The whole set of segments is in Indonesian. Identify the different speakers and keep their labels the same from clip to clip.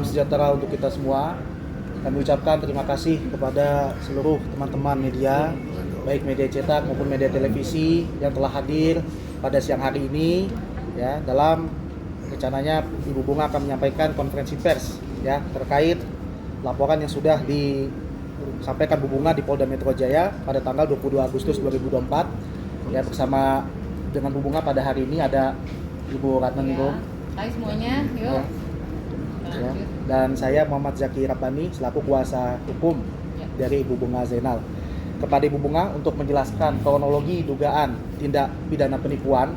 Speaker 1: Salam sejahtera untuk kita semua. Kami ucapkan terima kasih kepada seluruh teman-teman media, baik media cetak maupun media televisi yang telah hadir pada siang hari ini. Ya, dalam rencananya Ibu Bunga akan menyampaikan konferensi pers ya terkait laporan yang sudah disampaikan Bu Bunga di Polda Metro Jaya pada tanggal 22 Agustus 2024. Ya, bersama dengan Bu Bunga pada hari ini ada Ibu Ratna Ningrum.
Speaker 2: Hai semuanya, yuk.
Speaker 1: Ya. Dan saya Muhammad Zaki Rabbani selaku kuasa hukum dari Ibu Bunga Zainal. Kepada Ibu Bunga untuk menjelaskan kronologi dugaan tindak pidana penipuan,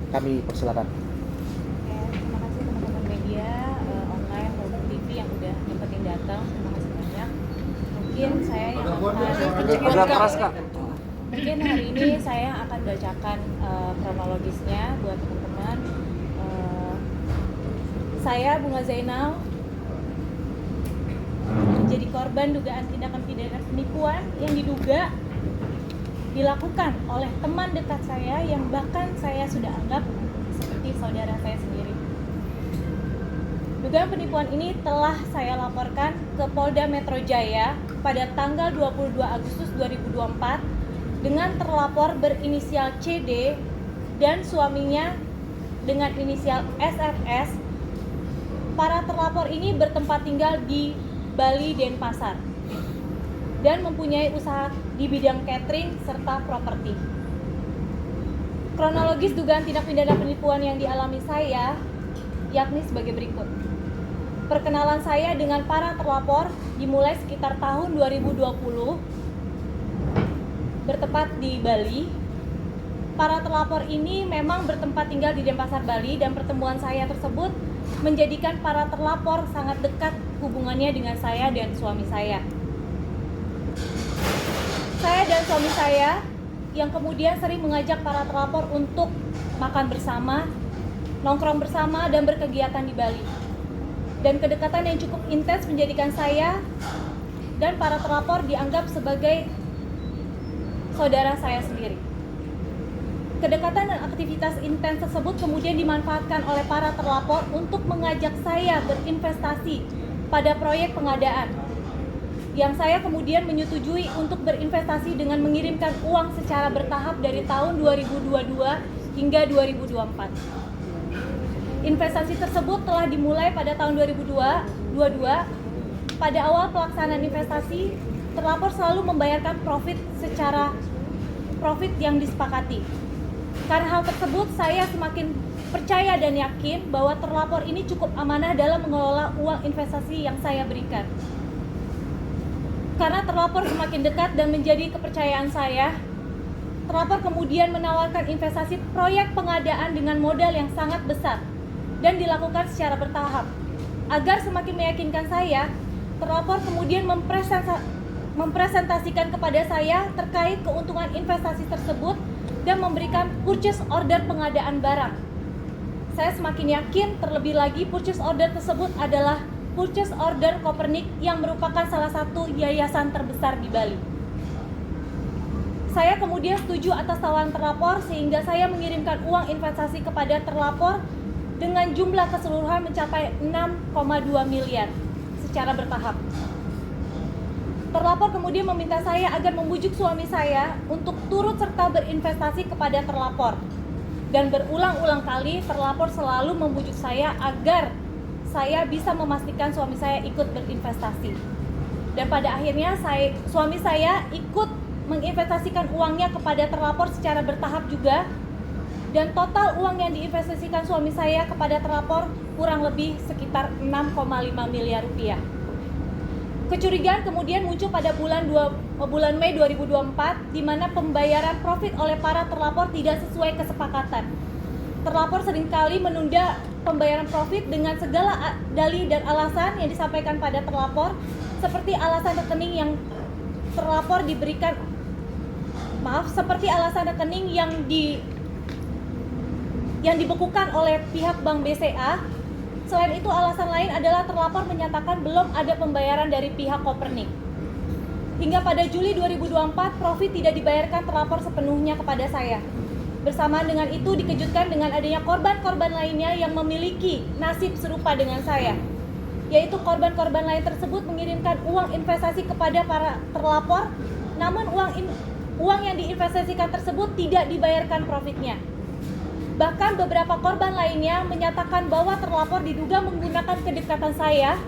Speaker 1: kami persilakan.
Speaker 2: Terima kasih teman-teman media online maupun TV yang udah nyempetin datang. Terima kasih banyak. Mungkin saya yang mungkin hari ini saya akan bacakan kronologisnya buat teman-teman. Saya Bunga Zainal menjadi korban dugaan tindakan pidana penipuan yang diduga dilakukan oleh teman dekat saya yang bahkan saya sudah anggap seperti saudara saya sendiri. Dugaan penipuan ini telah saya laporkan ke Polda Metro Jaya pada tanggal 22 Agustus 2024 dengan terlapor berinisial CD dan suaminya dengan inisial SFS. Para terlapor ini bertempat tinggal di Bali, Denpasar dan mempunyai usaha di bidang catering serta properti. Kronologis dugaan tindak pidana penipuan yang dialami saya yakni sebagai berikut. Perkenalan saya dengan para terlapor dimulai sekitar tahun 2020 bertempat di Bali. Para terlapor ini memang bertempat tinggal di Denpasar, Bali, dan pertemuan saya tersebut menjadikan para terlapor sangat dekat hubungannya dengan saya dan suami saya. Saya dan suami saya yang kemudian sering mengajak para terlapor untuk makan bersama, nongkrong bersama, dan berkegiatan di Bali. Dan kedekatan yang cukup intens menjadikan saya dan para terlapor dianggap sebagai saudara saya sendiri. Kedekatan dan aktivitas intens tersebut kemudian dimanfaatkan oleh para terlapor untuk mengajak saya berinvestasi pada proyek pengadaan, yang saya kemudian menyetujui untuk berinvestasi dengan mengirimkan uang secara bertahap dari tahun 2022 hingga 2024. Investasi tersebut telah dimulai pada tahun 2022. Pada awal pelaksanaan investasi, terlapor selalu membayarkan profit yang disepakati. Karena hal tersebut, saya semakin percaya dan yakin bahwa terlapor ini cukup amanah dalam mengelola uang investasi yang saya berikan. Karena terlapor semakin dekat dan menjadi kepercayaan saya, terlapor kemudian menawarkan investasi proyek pengadaan dengan modal yang sangat besar dan dilakukan secara bertahap. Agar semakin meyakinkan saya, terlapor kemudian mempresentasikan kepada saya terkait keuntungan investasi tersebut dan memberikan purchase order pengadaan barang. Saya semakin yakin, terlebih lagi purchase order tersebut adalah purchase order Copernic yang merupakan salah satu yayasan terbesar di Bali. Saya kemudian setuju atas tawaran terlapor sehingga saya mengirimkan uang investasi kepada terlapor dengan jumlah keseluruhan mencapai 6,2 miliar secara bertahap. Terlapor kemudian meminta saya agar membujuk suami saya untuk turut serta berinvestasi kepada terlapor. Dan berulang-ulang kali terlapor selalu membujuk saya agar saya bisa memastikan suami saya ikut berinvestasi. Dan pada akhirnya suami saya ikut menginvestasikan uangnya kepada terlapor secara bertahap juga. Dan total uang yang diinvestasikan suami saya kepada terlapor kurang lebih sekitar 6,5 miliar rupiah. Kecurigaan kemudian muncul pada bulan Mei 2024 di mana pembayaran profit oleh para terlapor tidak sesuai kesepakatan. Terlapor seringkali menunda pembayaran profit dengan segala dalih dan alasan yang disampaikan pada terlapor, seperti alasan rekening yang terlapor diberikan seperti alasan rekening yang dibekukan oleh pihak Bank BCA. Selain itu, alasan lain adalah terlapor menyatakan belum ada pembayaran dari pihak Copernic. Hingga pada Juli 2024, profit tidak dibayarkan terlapor sepenuhnya kepada saya. Bersamaan dengan itu, dikejutkan dengan adanya korban-korban lainnya yang memiliki nasib serupa dengan saya. yaitu korban-korban lain tersebut mengirimkan uang investasi kepada para terlapor, namun uang yang diinvestasikan tersebut tidak dibayarkan profitnya. Bahkan beberapa korban lainnya menyatakan bahwa terlapor diduga menggunakan kedekatan saya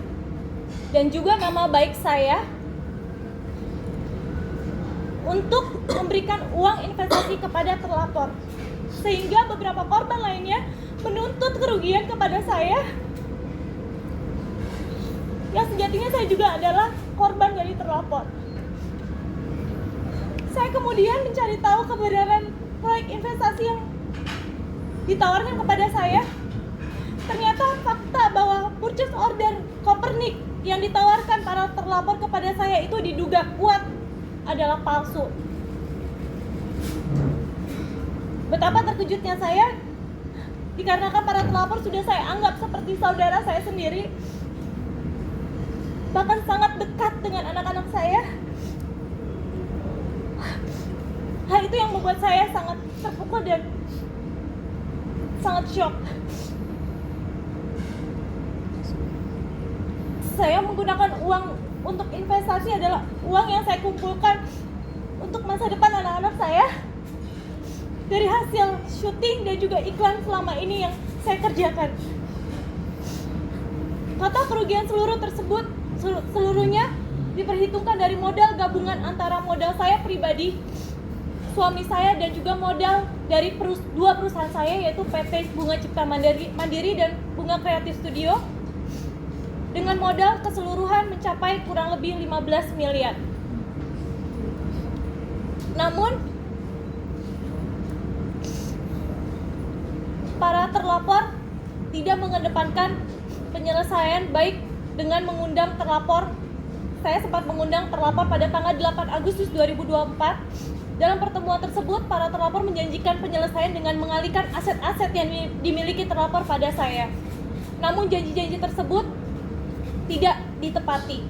Speaker 2: dan juga nama baik saya untuk memberikan uang investasi kepada terlapor, sehingga beberapa korban lainnya menuntut kerugian kepada saya yang sejatinya saya juga adalah korban dari terlapor. Saya kemudian mencari tahu kebenaran proyek investasi yang ditawarkan kepada saya. Ternyata fakta bahwa purchase order Copernic yang ditawarkan para terlapor kepada saya itu diduga kuat adalah palsu. Betapa terkejutnya saya dikarenakan para terlapor sudah saya anggap seperti saudara saya sendiri, bahkan sangat dekat dengan anak-anak saya. Hal itu yang membuat saya sangat terpukul dan sangat shock. Saya menggunakan uang untuk investasi adalah uang yang saya kumpulkan untuk masa depan anak-anak saya dari hasil syuting dan juga iklan selama ini yang saya kerjakan. Total kerugian seluruhnya diperhitungkan dari modal gabungan antara modal saya pribadi, suami saya, dan juga modal dari dua perusahaan saya, yaitu PT Bunga Cipta Mandiri dan Bunga Kreatif Studio, dengan modal keseluruhan mencapai kurang lebih 15 miliar. Namun para terlapor tidak mengedepankan penyelesaian baik dengan mengundang terlapor. Saya sempat mengundang terlapor pada tanggal 8 Agustus 2024. Dalam pertemuan tersebut, para terlapor menjanjikan penyelesaian dengan mengalihkan aset-aset yang dimiliki terlapor pada saya. Namun janji-janji tersebut tidak ditepati.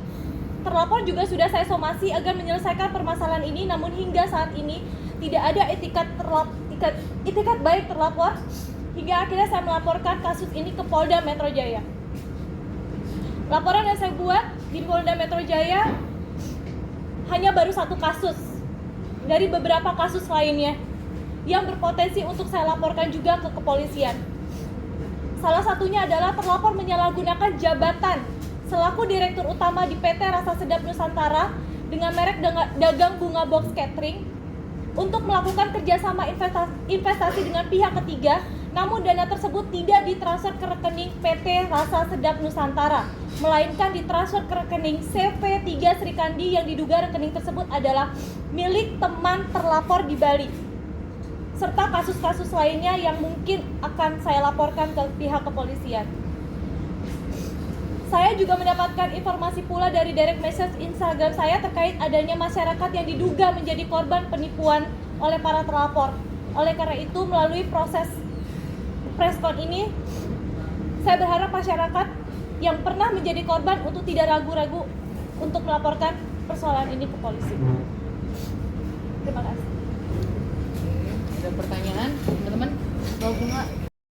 Speaker 2: Terlapor juga sudah saya somasi agar menyelesaikan permasalahan ini, namun hingga saat ini tidak ada itikat baik terlapor, hingga akhirnya saya melaporkan kasus ini ke Polda Metro Jaya. Laporan yang saya buat di Polda Metro Jaya hanya baru satu kasus dari beberapa kasus lainnya yang berpotensi untuk saya laporkan juga ke kepolisian. Salah satunya adalah terlapor menyalahgunakan jabatan selaku Direktur Utama di PT Rasa Sedap Nusantara dengan merek dagang bunga box catering untuk melakukan kerjasama investasi dengan pihak ketiga, namun dana tersebut tidak ditransfer ke rekening PT Rasa Sedap Nusantara, melainkan ditransfer ke rekening CV3 Srikandi yang diduga rekening tersebut adalah milik teman terlapor di Bali, serta kasus-kasus lainnya yang mungkin akan saya laporkan ke pihak kepolisian. Saya juga mendapatkan informasi pula dari direct message Instagram saya terkait adanya masyarakat yang diduga menjadi korban penipuan oleh para terlapor. Oleh karena itu, melalui proses preskon ini, saya berharap masyarakat yang pernah menjadi korban untuk tidak ragu-ragu untuk melaporkan persoalan ini ke polisi. Terima kasih.
Speaker 3: Ada pertanyaan, teman-teman? Mbak Bunga?